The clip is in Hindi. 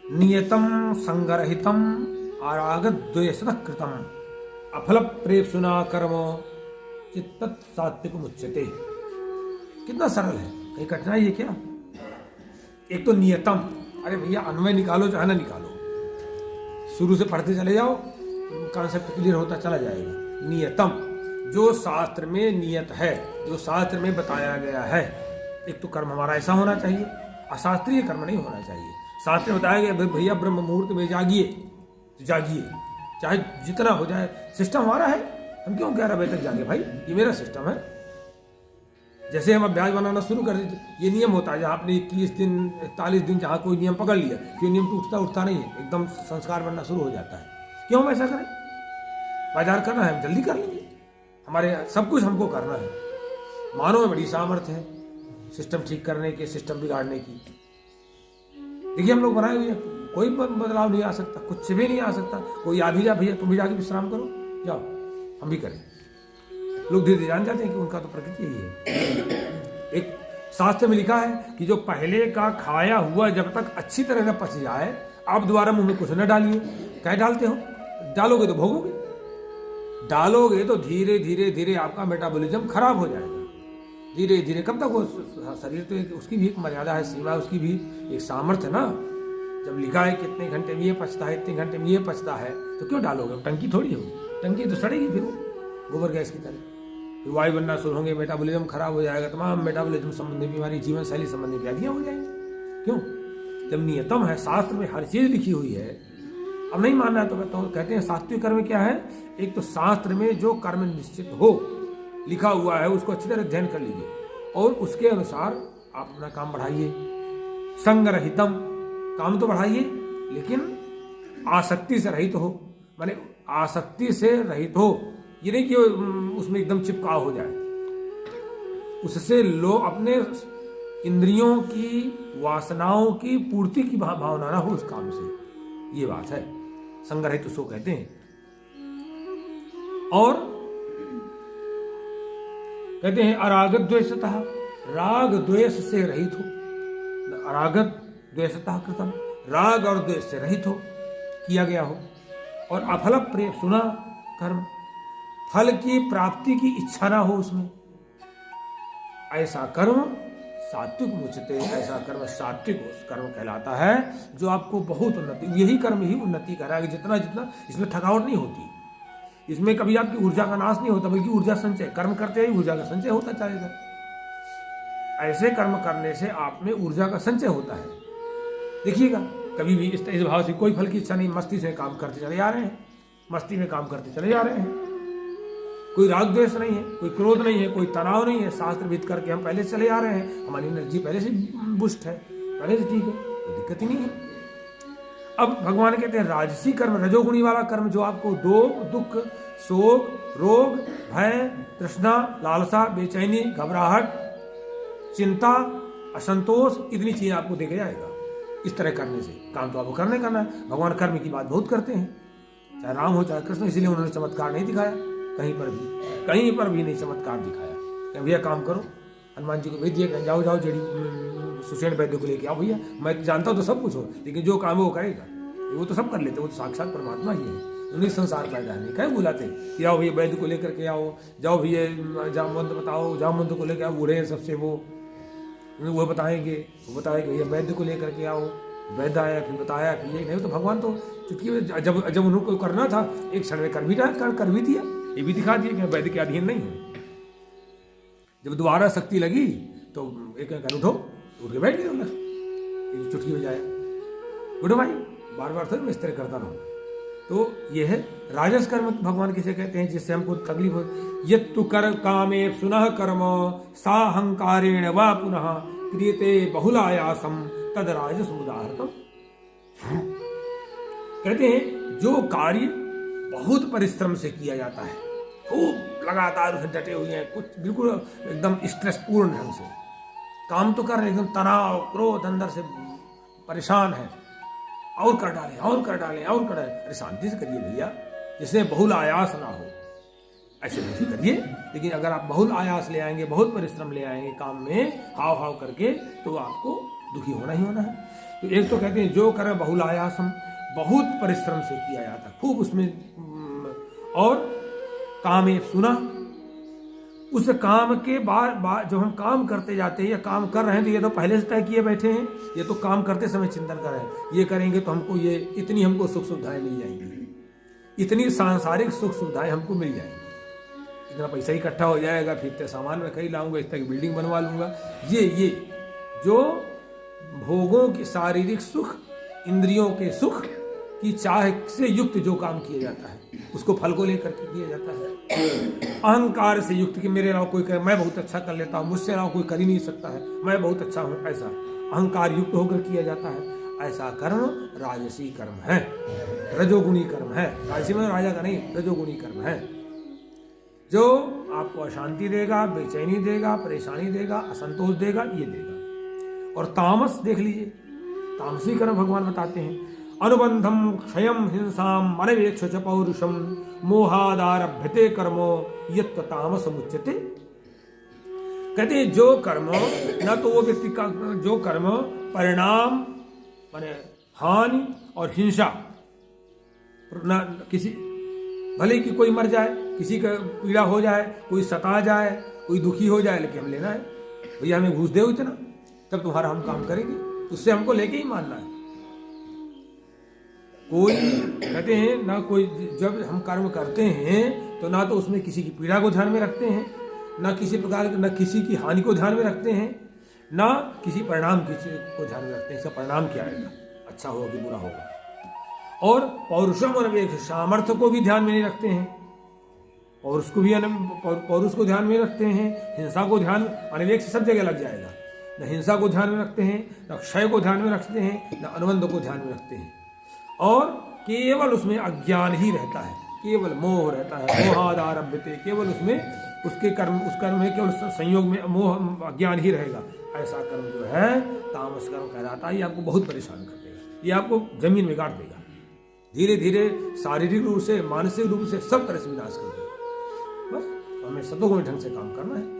नियतम संगरहितम आरागत द्वेषतः कृतम अफल प्रेप्सुना कर्म चित्त सात्विक मुच्यते। कितना सरल है, कहीं कठिनाई है क्या? एक तो नियतम, अरे भैया अन्वय निकालो चाहे ना निकालो, शुरू से पढ़ते चले जाओ, कॉन्सेप्ट क्लियर होता चला जाएगा। नियतम, जो शास्त्र में नियत है, जो शास्त्र में बताया गया है। एक तो कर्म हमारा ऐसा होना चाहिए, अशास्त्रीय कर्म नहीं होना चाहिए। शास्त्र में बताया गया भैया ब्रह्म मुहूर्त में जागिए, जागिए, चाहे जितना हो जाए। सिस्टम हमारा है, हम क्यों 11 बजे तक जागे भाई? ये मेरा सिस्टम है। जैसे हम अभ्यास बनाना शुरू कर देते, ये नियम होता है। जहाँ आपने 21 दिन 41 दिन जहाँ कोई नियम पकड़ लिया, क्यों नियम टूटता उठता नहीं है, एकदम संस्कार बनना शुरू हो जाता है। क्यों हम ऐसा करें? बाजार करना है, हम जल्दी कर लेंगे। हमारे सब कुछ हमको करना है। मानव में बड़ी सामर्थ्य है सिस्टम ठीक करने के, सिस्टम बिगाड़ने की। देखिए हम लोग बनाए हुए हैं, कोई बदलाव नहीं आ सकता, कुछ भी नहीं आ सकता। कोई आ भी जा, भैया तुम भी जाके विश्राम करो, जाओ, हम भी करें। लोग धीरे धीरे जान जाते हैं कि उनका तो प्रकृति यही है। एक शास्त्र में लिखा है कि जो पहले का खाया हुआ जब तक अच्छी तरह न पच जाए, आप दोबारा मुंह में कुछ न डालिए। क्या डालते हो? डालोगे तो भोगोगे, डालोगे तो धीरे धीरे धीरे आपका मेटाबॉलिज्म खराब हो जाएगा। धीरे धीरे कब तक? वो शरीर तो उसकी भी एक मर्यादा है, सीमा है, उसकी भी एक सामर्थ्य ना। जब लिखा है कि इतने घंटे में ये पचता है, इतने घंटे में ये पचता है, तो क्यों डालोगे? टंकी थोड़ी होगी, टंकी तो सड़ेगी फिर वो गोबर गैस की तरह। फिर वायु बनना शुरू होंगे, मेटाबॉलिज्म खराब हो जाएगा, तमाम मेटाबॉलिज्म संबंधी बीमारी, जीवन शैली संबंधी व्याधियां हो जाएंगी। क्यों? जब नियतम है, शास्त्र में हर चीज लिखी हुई है। अब नहीं मानना है तो कहते हैं सात्विक कर्म क्या है? एक तो शास्त्र में जो कर्म निश्चित हो, लिखा हुआ है, उसको अच्छी तरह अध्ययन कर लीजिए और उसके अनुसार आप अपना काम बढ़ाइए। संगरहितम, काम तो बढ़ाइए लेकिन आसक्ति से रहित हो। माने आसक्ति से रहित हो, ये नहीं कि उसमें एकदम चिपकाव हो जाए। उससे लोग अपने इंद्रियों की वासनाओं की पूर्ति की भावना ना हो उस काम से, ये बात है। संगरहित उसको कहते हैं। और कहते हैं अरागत द्वेषतः, राग द्वेष से रहित हो। अरागत द्वेषतः कृतम, राग और द्वेष से रहित हो, किया गया हो। और अफल प्रेम सुना कर्म, फल की प्राप्ति की इच्छा ना हो उसमें, ऐसा कर्म सात्विक मुचते। ऐसा कर्म सात्विक कर्म कहलाता है, जो आपको बहुत उन्नति, यही कर्म ही उन्नति कराएगा। जितना जितना इसमें थकावट नहीं होती, इसमें कभी आपकी ऊर्जा का नाश नहीं होता, बल्कि ऊर्जा संचय, कर्म करते ही ऊर्जा का संचय होता जाएगा। ऐसे कर्म करने से आप में ऊर्जा का संचय होता है। देखिएगा, कभी भी इस भाव से कोई फल की इच्छा नहीं, मस्ती से काम करते चले जा रहे हैं, मस्ती में काम करते चले जा रहे हैं। कोई राग द्वेष नहीं है, कोई क्रोध नहीं है, कोई तनाव नहीं है। शास्त्र विद करके हम पहले चले आ रहे हैं, हमारी एनर्जी पहले से बुस्ट है, पहले से ठीक है, कोई दिक्कत ही नहीं है। अब भगवान कहते हैं राजसी कर्म, रजोगुणी वाला कर्म, जो आपको दुख, शोक, रोग, भय, तृष्णा, लालसा, बेचैनी, घबराहट, चिंता, असंतोष, इतनी चीजें आपको देके जाएगा। इस तरह करने से काम तो आपको करना है। भगवान कर्म की बात बहुत करते हैं, चाहे राम हो चाहे कृष्ण, इसीलिए उन्होंने चमत्कार नहीं दिखाया कहीं पर भी नहीं चमत्कार दिखाया। भैया काम करो, हनुमान जी को भेज दिया, जाओ जाओ सुषेण वैद्य को लेके आओ। भैया मैं जानता हूँ तो सब कुछ हो, लेकिन जो काम है वो करेगा। वो तो सब कर लेते, वो तो साक्षात परमात्मा ही है, उन्हीं संसार पैदा नहीं। कहीं बुलाते कि आओ भैया वैद्य को लेकर के आओ, जाओ भैया जामवंत बताओ, जामवंत को लेकर आओ, बूढ़े हैं सबसे वो बताएंगे, वो बताएंगे भैया वैद्य को लेकर के आओ। वैद्य आया, फिर बताया, फिर ये नहीं तो भगवान तो चुटकी में जब उनको करना था एक क्षण में कर भी दिया। ये भी दिखा दिया कि वैद्य के अधीन नहीं है। जब दोबारा शक्ति लगी तो एक उठो, उठ के बैठ गए, चुटकी में जाए, उठो भाई, बार बार फिर मैं इस तरह करता रहूँ। तो ये है राजस कर्म, भगवान किसे कहते हैं, जिससे हमको तकलीफ हो। यत्तु कर कामे सुनः कर्म साहंकारेण वा पुनः क्रियते बहुलायासम तद राजस उदाहरणम। कहते हैं जो कार्य बहुत परिश्रम से किया जाता है, खूब लगातार उसे डटे हुए हैं, कुछ बिल्कुल एकदम स्ट्रेसपूर्ण ढंग से काम तो कर रहे, एकदम तनाव, क्रोध, अंदर से परेशान है, और कर डालें और कर डालें और कर डालें। अरे शांति से करिए भैया, जिससे बहुल आयास ना हो, ऐसे नहीं करिए। लेकिन अगर आप बहुल आयास ले आएंगे, बहुत परिश्रम ले आएंगे काम में, हाव हाव करके, तो आपको दुखी होना ही होना है। तो एक तो कहते हैं जो कर बहुलायासम, बहुत परिश्रम से किया जाता है, खूब उसमें, और काम एक सुना, उस काम के बाद जब हम काम करते जाते हैं या काम कर रहे हैं तो ये तो पहले से तय किए बैठे हैं, ये तो काम करते समय चिंतन कर रहे हैं, ये करेंगे तो हमको ये इतनी हमको सुख सुविधाएं मिल जाएंगी, इतनी सांसारिक सुख सुविधाएं हमको मिल जाएंगी, इतना पैसा इकट्ठा हो जाएगा, फिर इतने सामान में कहीं लाऊंगा, इस तरह की बिल्डिंग बनवा लूंगा। ये जो भोगों की शारीरिक सुख, इंद्रियों के सुख की चाह से युक्त जो काम किया जाता है उसको फल को लेकर के किया जाता है। अहंकार से युक्त कि मेरे अलावा कोई करे, मैं बहुत अच्छा कर लेता हूँ, मुझसे अलावा कोई कर ही नहीं सकता है, मैं बहुत अच्छा हूँ, ऐसा अहंकार युक्त होकर किया जाता है। ऐसा कर्म राजसी कर्म है, रजोगुणी कर्म है। राजसी में राजा का नहीं, रजोगुणी कर्म है, जो आपको अशांति देगा, बेचैनी देगा, परेशानी देगा, असंतोष देगा, ये देगा। और तामस देख लीजिए, तामसी कर्म भगवान बताते हैं, अनुबंधम क्षयम हिंसाम अनवेक्ष च पौरुषम मोहादारभ्यते कर्मो यत् तामस मुच्यते। कहते हैं जो कर्म, न तो वो व्यक्ति का जो कर्म परिणाम माने हानि और हिंसा, न किसी, भले कि कोई मर जाए, किसी का पीड़ा हो जाए, कोई सता जाए, कोई दुखी हो जाए, लेकिन हम लेना है, भैया हमें घूस दो इतना, तब तुम्हारा हम काम करेंगे, उससे हमको लेके ही मानना है। कोई कहते हैं ना, कोई जब हम कर्म करते हैं तो ना तो उसमें किसी की पीड़ा को ध्यान में रखते हैं, ना किसी प्रकार न किसी की हानि को ध्यान में रखते हैं, ना किसी परिणाम को ध्यान में रखते हैं, इसका परिणाम क्या आएगा, अच्छा होगा कि बुरा होगा। और पौरुषम अनवेक्ष, सामर्थ्य को भी ध्यान में नहीं रखते हैं, पौरुष को ध्यान में रखते हैं, हिंसा को ध्यान, अनवेक्ष सब जगह लग जाएगा, न हिंसा को ध्यान में रखते हैं, न क्षय को ध्यान में रखते हैं, न अनुबंध को ध्यान में रखते हैं, और केवल उसमें अज्ञान ही रहता है, केवल मोह रहता है, मोहादारभ्यते, केवल उसमें उसके कर्म, उस कर्म में केवल संयोग में मोह अज्ञान ही रहेगा। ऐसा कर्म जो है तामस कर्म कहलाता है। ये आपको बहुत परेशान कर देगा, ये आपको जमीन में गाड़ देगा, धीरे धीरे शारीरिक रूप से, मानसिक रूप से, सब तरह से विनाश कर देगा। बस हमें सतोगुणी ढंग से काम करना है।